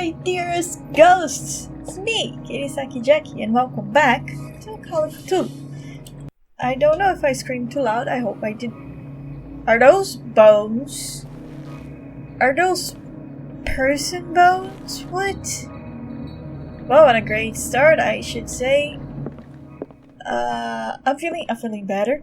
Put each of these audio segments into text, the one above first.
my dearest ghosts! It's me, Kirisaki Jackie, and welcome back to Call of Cthulhu. I don't know if I screamed too loud, I hope I didn't. Are those bones? Are those person bones? What? Well, what a great start, I should say. I'm feeling better.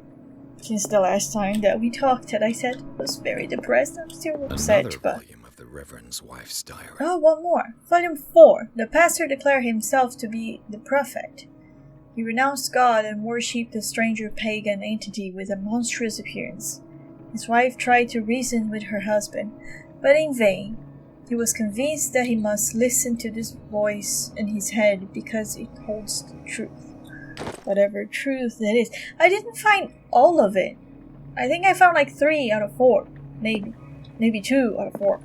Since the last time that we talked, I said I was very depressed. I'm still upset, Another but... volume of the Reverend's wife's diary. Oh, one more. Volume 4. The pastor declared himself to be the prophet. He renounced God and worshipped a stranger pagan entity with a monstrous appearance. His wife tried to reason with her husband, but in vain. He was convinced that he must listen to this voice in his head because it holds the truth. Whatever truth that is. I didn't find all of it. I think I found like 3 out of 4. Maybe 2 out of 4.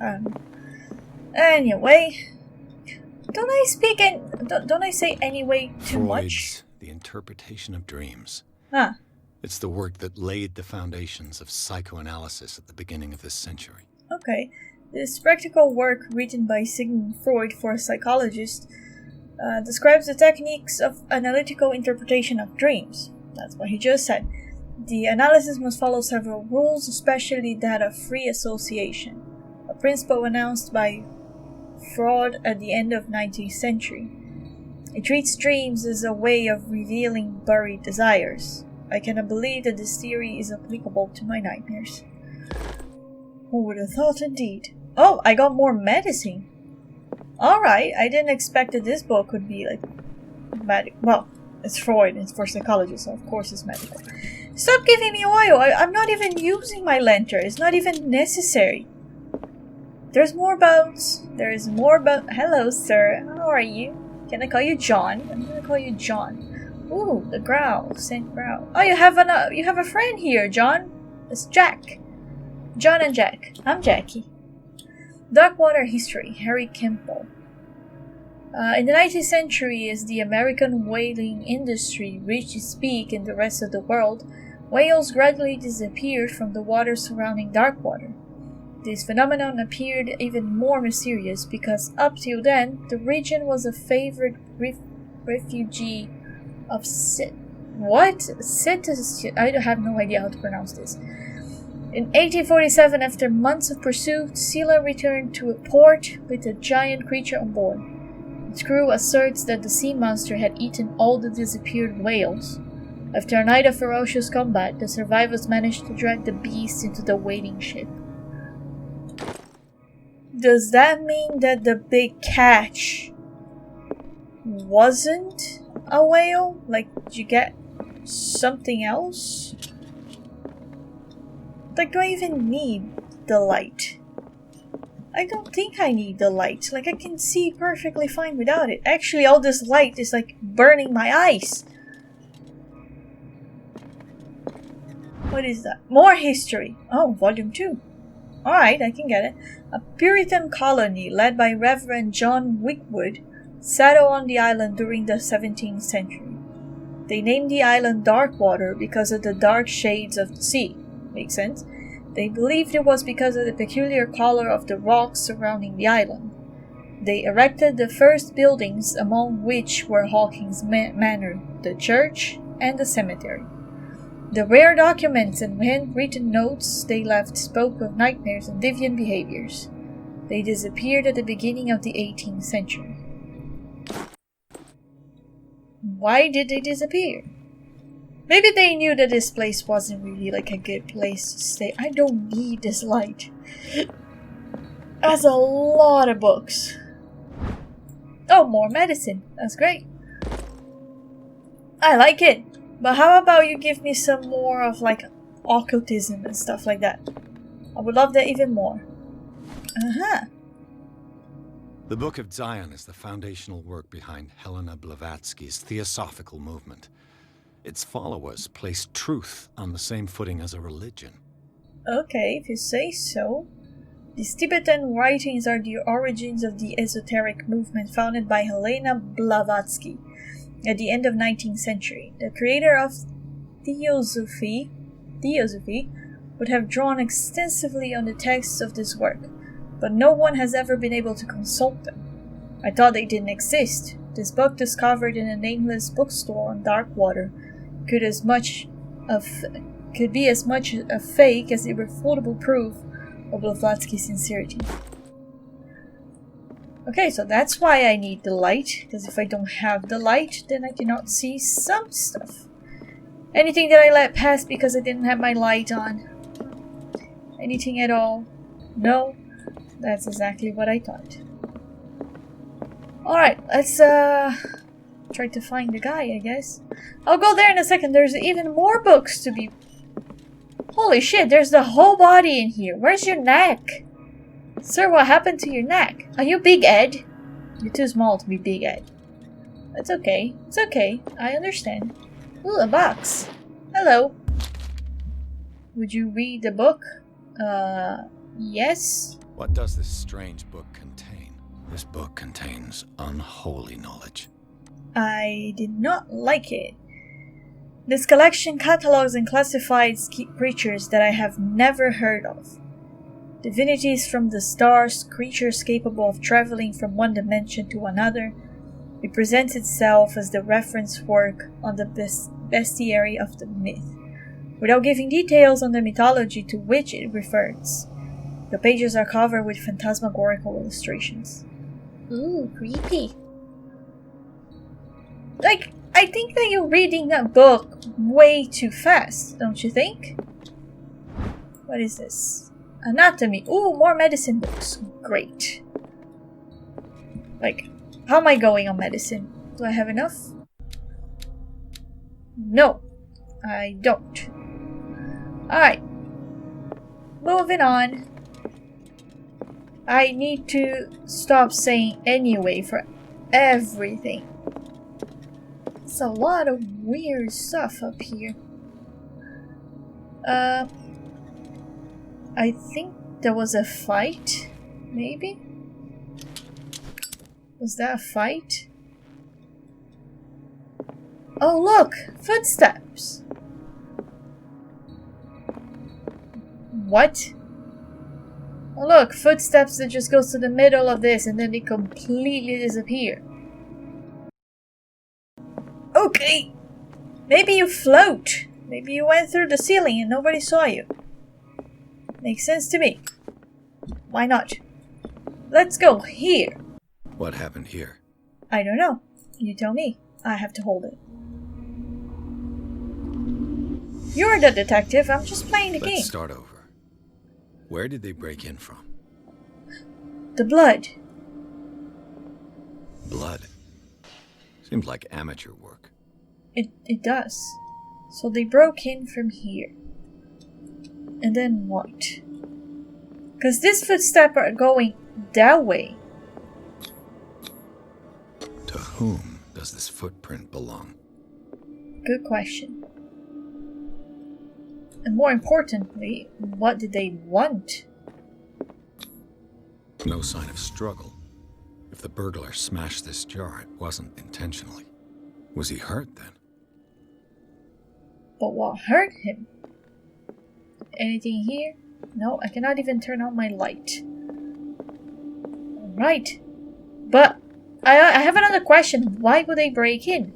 Anyway. Don't I say anyway too Freud's much? The Interpretation of Dreams. Huh. It's the work that laid the foundations of psychoanalysis at the beginning of this century. Okay. This practical work written by Sigmund Freud for a psychologist describes the techniques of analytical interpretation of dreams. That's what he just said. The analysis must follow several rules, especially that of free association, a principle announced by Freud at the end of the 19th century. It treats dreams as a way of revealing buried desires. I cannot believe that this theory is applicable to my nightmares. Who would have thought indeed? Oh, I got more medicine. Alright, I didn't expect that this book would be like medical. Well, it's Freud, it's for psychologists, so of course it's medical. Stop giving me oil! I'm not even using my lantern, it's not even necessary. There's more bones. There is more bones. Hello, sir. How are you? Can I call you John? I'm gonna call you John. Ooh, the growl, Saint Growl. Oh, you have a friend here, John. It's Jack. John and Jack. I'm Jackie. Darkwater history. Harry Kimball. In the 19th century, as the American whaling industry reached its peak in the rest of the world, whales gradually disappeared from the water surrounding Darkwater. This phenomenon appeared even more mysterious because up till then, the region was a favorite refugee of I have no idea how to pronounce this. In 1847, after months of pursuit, Scylla returned to a port with a giant creature on board. Its crew asserts that the sea monster had eaten all the disappeared whales. After a night of ferocious combat, the survivors managed to drag the beast into the waiting ship. Does that mean that the big catch wasn't a whale? Like, did you get something else? Like, do I even need the light? I don't think I need the light. Like, I can see perfectly fine without it. Actually, all this light is like burning my eyes. What is that? More history. Oh, volume 2. Alright, I can get it. A Puritan colony led by Reverend John Wickwood settled on the island during the 17th century. They named the island Darkwater because of the dark shades of the sea. Makes sense. They believed it was because of the peculiar color of the rocks surrounding the island. They erected the first buildings, among which were Hawkins Manor, the church, and the cemetery. The rare documents and handwritten notes they left spoke of nightmares and deviant behaviors. They disappeared at the beginning of the 18th century. Why did they disappear? Maybe they knew that this place wasn't really like a good place to stay. I don't need this light. That's a lot of books. Oh, more medicine. That's great. I like it. But how about you give me some more of like occultism and stuff like that? I would love that even more. Uh-huh. The Book of Zion is the foundational work behind Helena Blavatsky's Theosophical movement. Its followers place truth on the same footing as a religion. Okay, if you say so. These Tibetan writings are the origins of the esoteric movement founded by Helena Blavatsky at the end of 19th century. The creator of Theosophy would have drawn extensively on the texts of this work, but no one has ever been able to consult them. I thought they didn't exist. This book discovered in a nameless bookstore on Darkwater could be as much a fake as irrefutable proof of Blavatsky's sincerity. Okay, so that's why I need the light, because if I don't have the light, then I cannot see some stuff. Anything that I let pass because I didn't have my light on? Anything at all? No? That's exactly what I thought. Alright, let's try to find the guy, I guess. I'll go there in a second. There's even more books to be... Holy shit, there's the whole body in here. Where's your neck? Sir, what happened to your neck? Are you Big Ed? You're too small to be Big Ed. It's okay. It's okay. I understand. Ooh, a box. Hello. Would you read the book? Yes? What does this strange book contain? This book contains unholy knowledge. I did not like it. This collection catalogs and classifies creatures that I have never heard of. Divinities from the stars, creatures capable of traveling from one dimension to another. It presents itself as the reference work on the bestiary of the myth, without giving details on the mythology to which it refers. The pages are covered with phantasmagorical illustrations. Ooh, creepy. Like, I think that you're reading a book way too fast, don't you think? What is this? Anatomy. Ooh, more medicine books. Great. Like, how am I going on medicine? Do I have enough? No, I don't. Alright. Moving on. I need to stop saying anyway for everything. It's a lot of weird stuff up here. I think there was a fight, maybe? Was that a fight? Oh look! Footsteps! What? Oh look, footsteps that just goes to the middle of this and then they completely disappear. Okay! Maybe you float! Maybe you went through the ceiling and nobody saw you. Makes sense to me. Why not? Let's go here. What happened here? I don't know. You tell me. I have to hold it. You're the detective. I'm just playing the game. Let's start over. Where did they break in from? The blood. Blood? Seems like amateur work. It does. So they broke in from here. And then what? Because these footsteps are going that way. To whom does this footprint belong? Good question. And more importantly, what did they want? No sign of struggle. If the burglar smashed this jar, it wasn't intentionally. Was he hurt then? But what hurt him? Anything here? No, I cannot even turn on my light. Right. But I have another question. Why would they break in?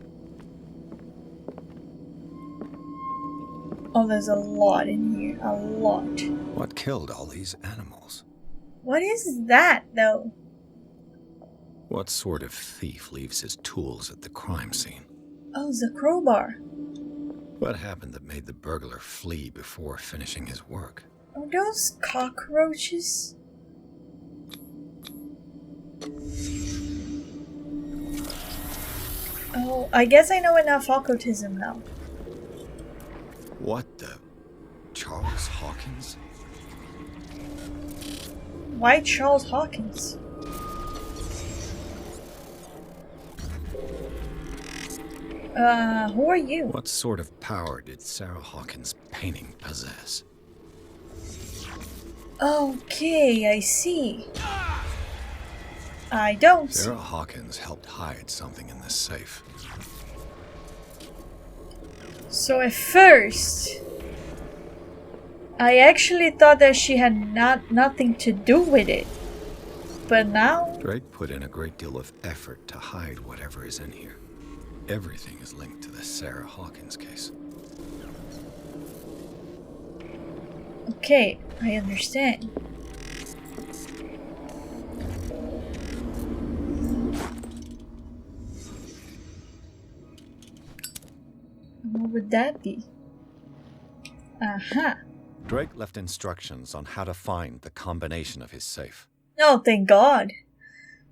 Oh, there's a lot in here. A lot. What killed all these animals? What is that, though? What sort of thief leaves his tools at the crime scene? Oh, the crowbar. What happened that made the burglar flee before finishing his work? Are those cockroaches? Oh, I guess I know enough occultism now. What the? Charles Hawkins? Why Charles Hawkins? Who are you? What sort of power did Sarah Hawkins' painting possess? Okay, I see. I don't. Sarah Hawkins helped hide something in this safe. So at first, I actually thought that she had nothing to do with it. But now... Drake put in a great deal of effort to hide whatever is in here. Everything is linked to the Sarah Hawkins case. Okay, I understand. What would that be? Aha. Drake left instructions on how to find the combination of his safe. Oh, thank God.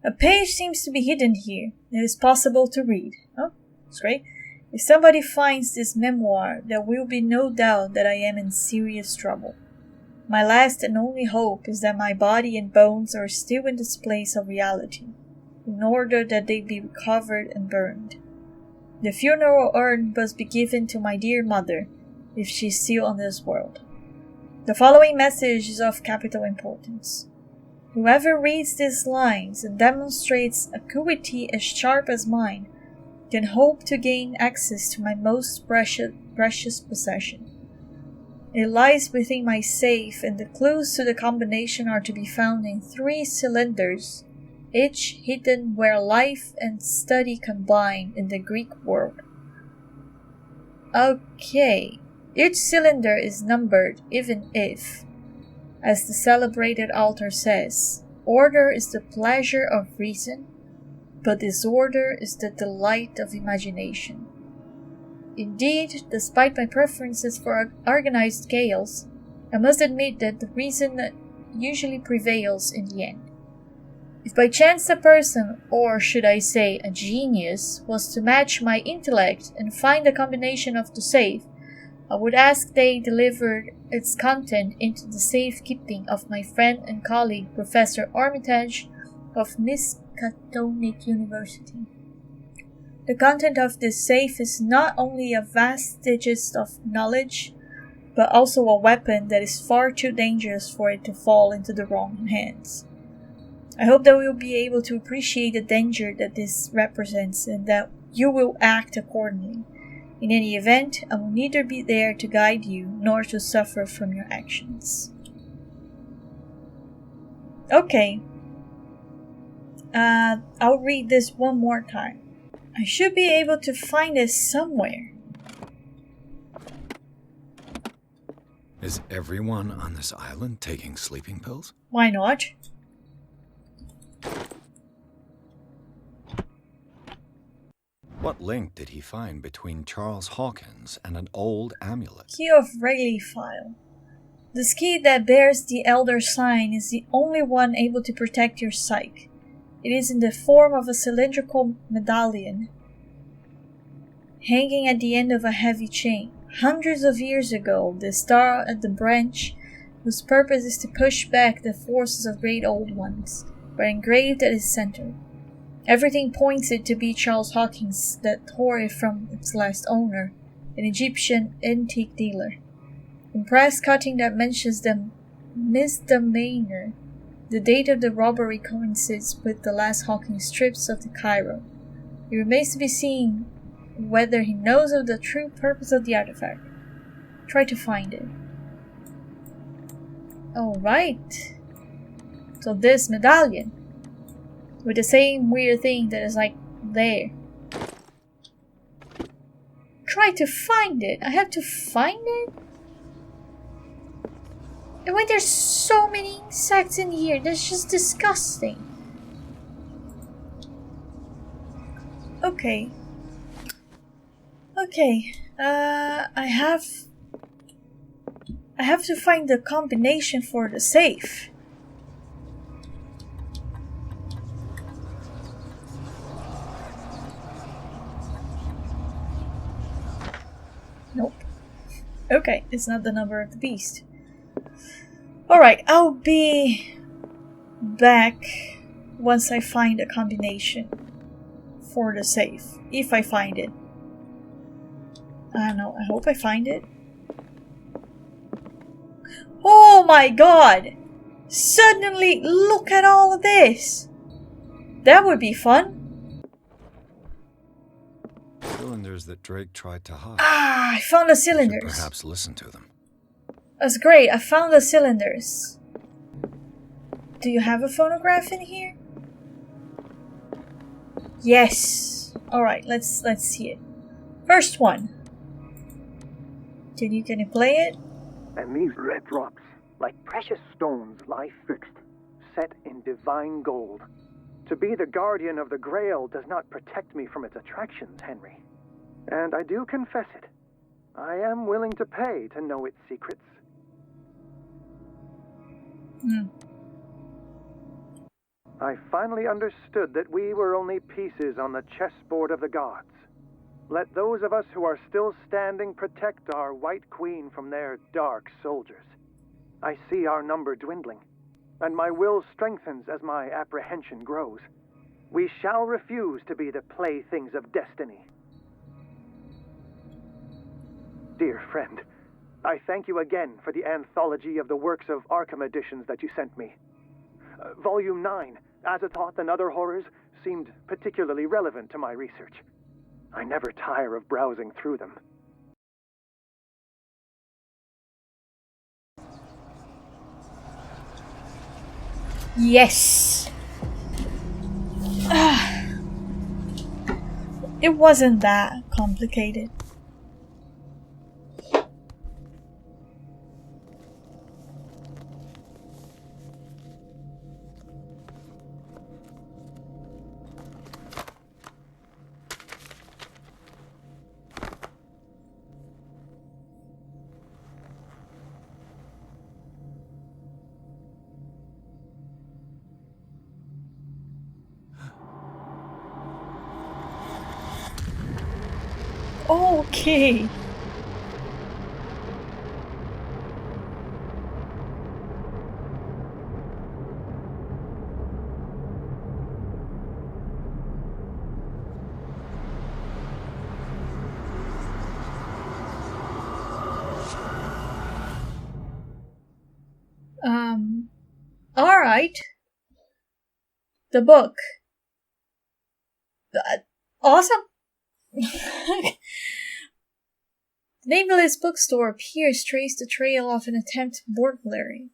A page seems to be hidden here. It is possible to read. Oh, that's great. If somebody finds this memoir, there will be no doubt that I am in serious trouble. My last and only hope is that my body and bones are still in this place of reality, in order that they be recovered and burned. The funeral urn must be given to my dear mother, if she is still on this world. The following message is of capital importance. Whoever reads these lines and demonstrates acuity as sharp as mine can hope to gain access to my most precious possession. It lies within my safe, and the clues to the combination are to be found in 3 cylinders, each hidden where life and study combine in the Greek world. Okay, each cylinder is numbered even if, as the celebrated author says, order is the pleasure of reason, but disorder is the delight of imagination. Indeed, despite my preferences for organized chaos, I must admit that the reason usually prevails in the end. If by chance a person, or should I say a genius, was to match my intellect and find the combination of the safe, I would ask they deliver its content into the safekeeping of my friend and colleague Professor Armitage of Miskatonic University. The content of this safe is not only a vast digest of knowledge, but also a weapon that is far too dangerous for it to fall into the wrong hands. I hope that we will be able to appreciate the danger that this represents and that you will act accordingly. In any event, I will neither be there to guide you nor to suffer from your actions. Okay. I'll read this one more time. I should be able to find it somewhere. Is everyone on this island taking sleeping pills? Why not? What link did he find between Charles Hawkins and an old amulet? Key of Rayleigh file. The key that bears the Elder Sign is the only one able to protect your psyche. It is in the form of a cylindrical medallion, hanging at the end of a heavy chain. Hundreds of years ago, the star at the branch, whose purpose is to push back the forces of great old ones, were engraved at its center. Everything points it to be Charles Hawkins that tore it from its last owner, an Egyptian antique dealer. In press cutting that mentions the misdemeanor, the date of the robbery coincides with the last Hawkins trips of the Cairo. It remains to be seen whether he knows of the true purpose of the artifact. Try to find it. Alright. So this medallion, with the same weird thing that is like there. Try to find it. I have to find it? And when there's so many insects in here, that's just disgusting. Okay. I have to find the combination for the safe. Nope. Okay, it's not the number of the beast. Alright, I'll be back once I find a combination for the safe. If I find it. I don't know, I hope I find it. Oh my god! Suddenly, look at all of this! That would be fun. Cylinders that Drake tried to hide. Ah, I found the cylinders. Should perhaps listen to them. That's great, I found the cylinders. Do you have a phonograph in here? Yes. Alright, let's see it. First one. Can you play it? And these red drops, like precious stones, lie fixed, set in divine gold. To be the guardian of the Grail does not protect me from its attractions, Henry. And I do confess it. I am willing to pay to know its secrets. I finally understood that we were only pieces on the chessboard of the gods. Let those of us who are still standing protect our White Queen from their dark soldiers. I see our number dwindling, and my will strengthens as my apprehension grows. We shall refuse to be the playthings of destiny. Dear friend, I thank you again for the anthology of the works of Arkham editions that you sent me. Volume 9, Azathoth and Other Horrors, seemed particularly relevant to my research. I never tire of browsing through them. Yes. It wasn't that complicated. Okay. All right. The book. Awesome. Nameless bookstore Pierce traced the trail of an attempted burglary.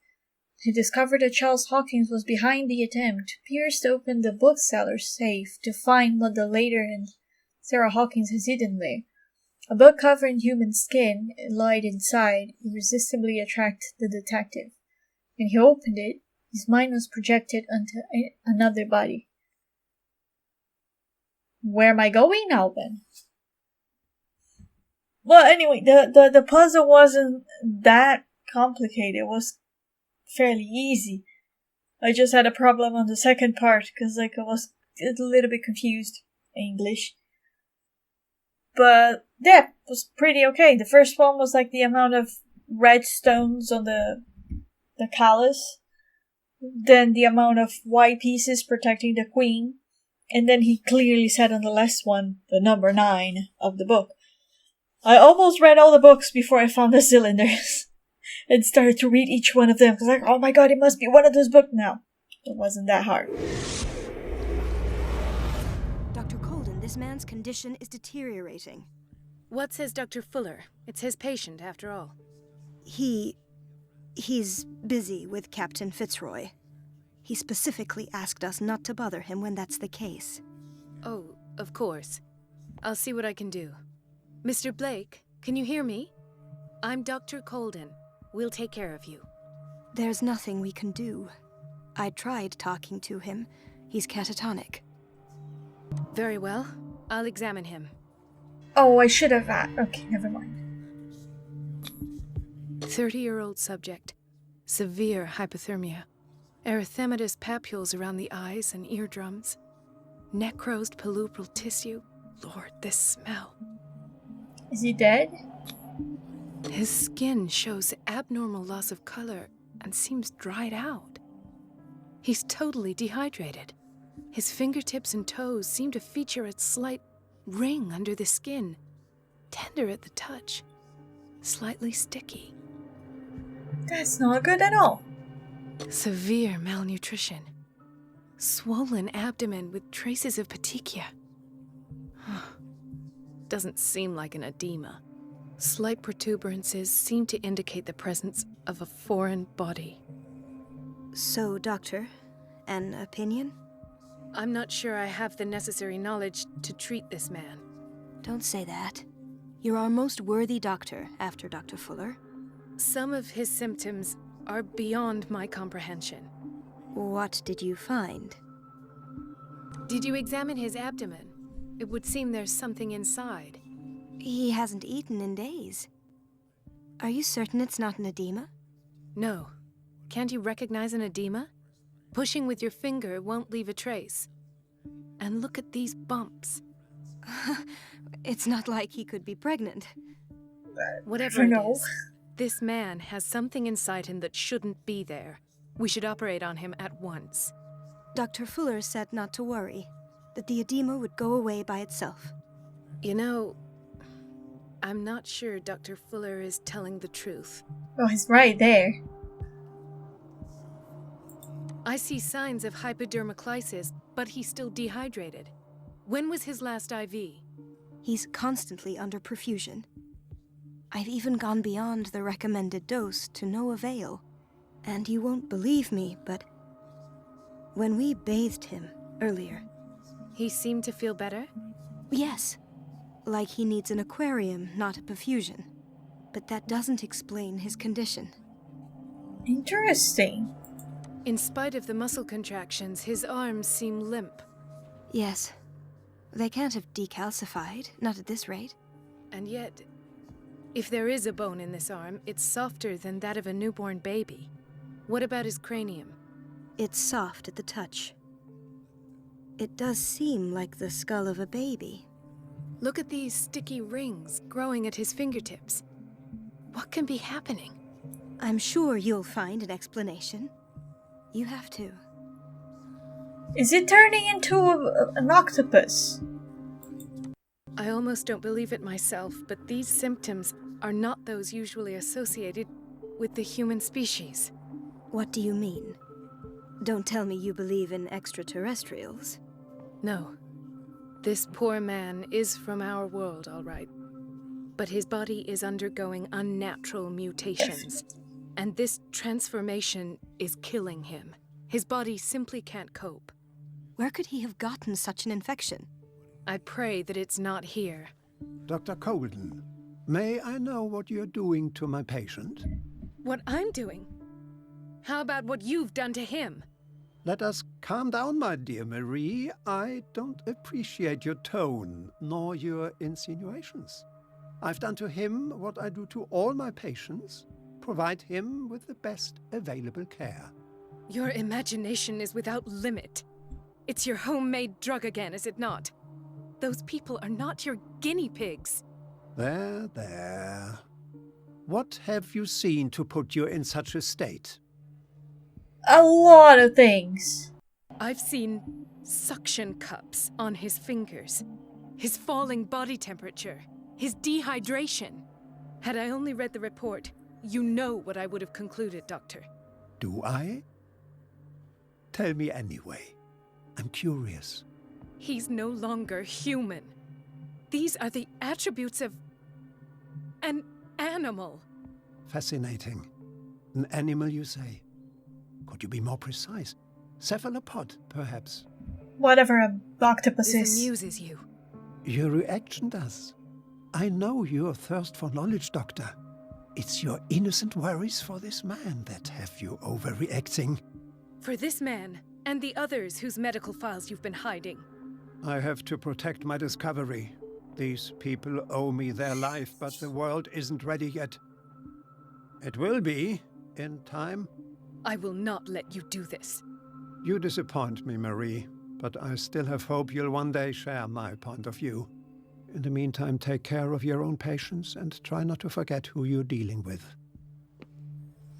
He discovered that Charles Hawkins was behind the attempt. Pierce opened the bookseller's safe to find what the later and Sarah Hawkins has hidden there. A book covered in human skin lied inside, irresistibly attracted the detective. When he opened it, his mind was projected onto another body. Where am I going now, then? Well, anyway, the puzzle wasn't that complicated. It was fairly easy. I just had a problem on the second part, because I was a little bit confused in English. But, yeah, it was pretty okay. The first one was the amount of red stones on the callus. Then the amount of white pieces protecting the queen. And then he clearly said on the last one, the number 9 of the book. I almost read all the books before I found the cylinders. And started to read each one of them. Because oh my god, it must be one of those books now. It wasn't that hard. Dr. Colden, this man's condition is deteriorating. What says Dr. Fuller? It's his patient, after all. He's busy with Captain Fitzroy. He specifically asked us not to bother him when that's the case. Oh, of course. I'll see what I can do. Mr. Blake, can you hear me? I'm Dr. Colden. We'll take care of you. There's nothing we can do. I tried talking to him. He's catatonic. Very well. I'll examine him. Oh, I should have... okay, never mind. 30-year-old subject. Severe hypothermia. Erythematous papules around the eyes and eardrums. Necrosed palpebral tissue. Lord, this smell. Is he dead? His skin shows abnormal loss of color and seems dried out. He's totally dehydrated. His fingertips and toes seem to feature a slight ring under the skin. Tender at the touch. Slightly sticky. That's not good at all. Severe malnutrition. Swollen abdomen with traces of petechia. Doesn't seem like an edema. Slight protuberances seem to indicate the presence of a foreign body. So, Doctor, An opinion? I'm not sure I have the necessary knowledge to treat this man. Don't say that. You're our most worthy doctor after Dr. Fuller. Some of his symptoms are beyond my comprehension. What did you find? Did you examine his abdomen? It would seem there's something inside. He hasn't eaten in days. Are you certain it's not an edema? No. Can't you recognize an edema? Pushing with your finger won't leave a trace. And look at these bumps. It's not like he could be pregnant. Whatever it is, this man has something inside him that shouldn't be there. We should operate on him at once. Dr. Fuller said not to worry, that the edema would go away by itself. You know, I'm not sure Dr. Fuller is telling the truth. Oh, he's right there. I see signs of hypodermoclysis, but he's still dehydrated. When was his last IV? He's constantly under perfusion. I've even gone beyond the recommended dose to no avail. And you won't believe me, but when we bathed him earlier... He seemed to feel better? Yes. Like he needs an aquarium, not a perfusion. But that doesn't explain his condition. Interesting. In spite of the muscle contractions, his arms seem limp. Yes. They can't have decalcified, not at this rate. And yet, if there is a bone in this arm, it's softer than that of a newborn baby. What about his cranium? It's soft at the touch. It does seem like the skull of a baby. Look at these sticky rings growing at his fingertips. What can be happening? I'm sure you'll find an explanation. You have to. Is it turning into an octopus? I almost don't believe it myself, but these symptoms are not those usually associated with the human species. What do you mean? Don't tell me you believe in extraterrestrials. No. This poor man is from our world, all right. But his body is undergoing unnatural mutations. And this transformation is killing him. His body simply can't cope. Where could he have gotten such an infection? I pray that it's not here. Dr. Colden, may I know what you're doing to my patient? What I'm doing? How about what you've done to him? Let us calm down, my dear Marie. I don't appreciate your tone, nor your insinuations. I've done to him what I do to all my patients. Provide him with the best available care. Your imagination is without limit. It's your homemade drug again, is it not? Those people are not your guinea pigs. There, there. What have you seen to put you in such a state? A lot of things. I've seen suction cups on his fingers, his falling body temperature, his dehydration. Had I only read the report, you know what I would have concluded, Doctor. Do I? Tell me anyway. I'm curious. He's no longer human. These are the attributes of an animal. Fascinating. An animal, you say? Could you be more precise? Cephalopod, perhaps? Whatever an octopus This is. amuses you. Your reaction does. I know your thirst for knowledge, Doctor. It's your innocent worries for this man that have you overreacting. For this man, and the others whose medical files you've been hiding. I have to protect my discovery. These people owe me their life, but the world isn't ready yet. It will be, in time. I will not let you do this. You disappoint me, Marie, but I still have hope you'll one day share my point of view. In the meantime, take care of your own patients and try not to forget who you're dealing with.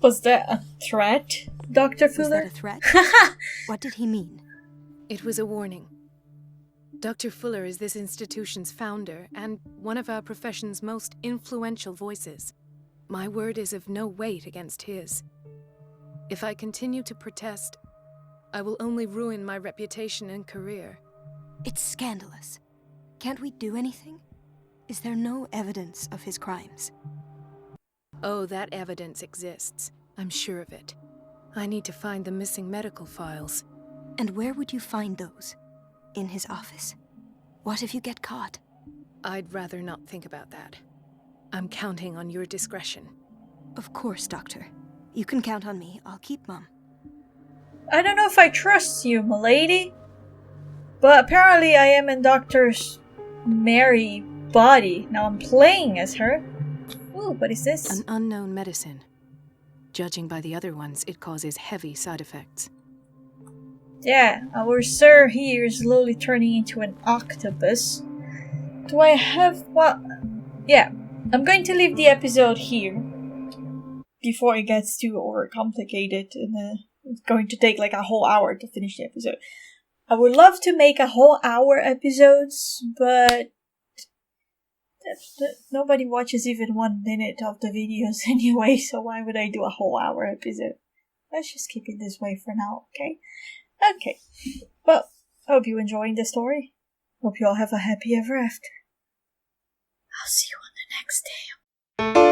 Was that a threat, Dr. Was Fuller? that a threat? What did he mean? It was a warning. Dr. Fuller is this institution's founder and one of our profession's most influential voices. My word is of no weight against his. If I continue to protest, I will only ruin my reputation and career. It's scandalous. Can't we do anything? Is there no evidence of his crimes? Oh, that evidence exists. I'm sure of it. I need to find the missing medical files. And where would you find those? In his office? What if you get caught? I'd rather not think about that. I'm counting on your discretion. Of course, Doctor. You can count on me. I'll keep Mum. I don't know if I trust you, milady. But apparently I am in Dr. Mary body. Now I'm playing as her. Ooh, what is this? An unknown medicine. Judging by the other ones, it causes heavy side effects. Yeah, our sir here is slowly turning into an octopus. Do I have what? Yeah, I'm going to leave the episode here before it gets too overcomplicated, and it's going to take like a whole hour to finish the episode. I would love to make a whole hour episodes, but nobody watches even 1 minute of the videos anyway, so why would I do a whole hour episode? Let's just keep it this way for now, okay? Okay. Well, I hope you're enjoying the story. Hope you all have a happy ever after. I'll see you on the next day.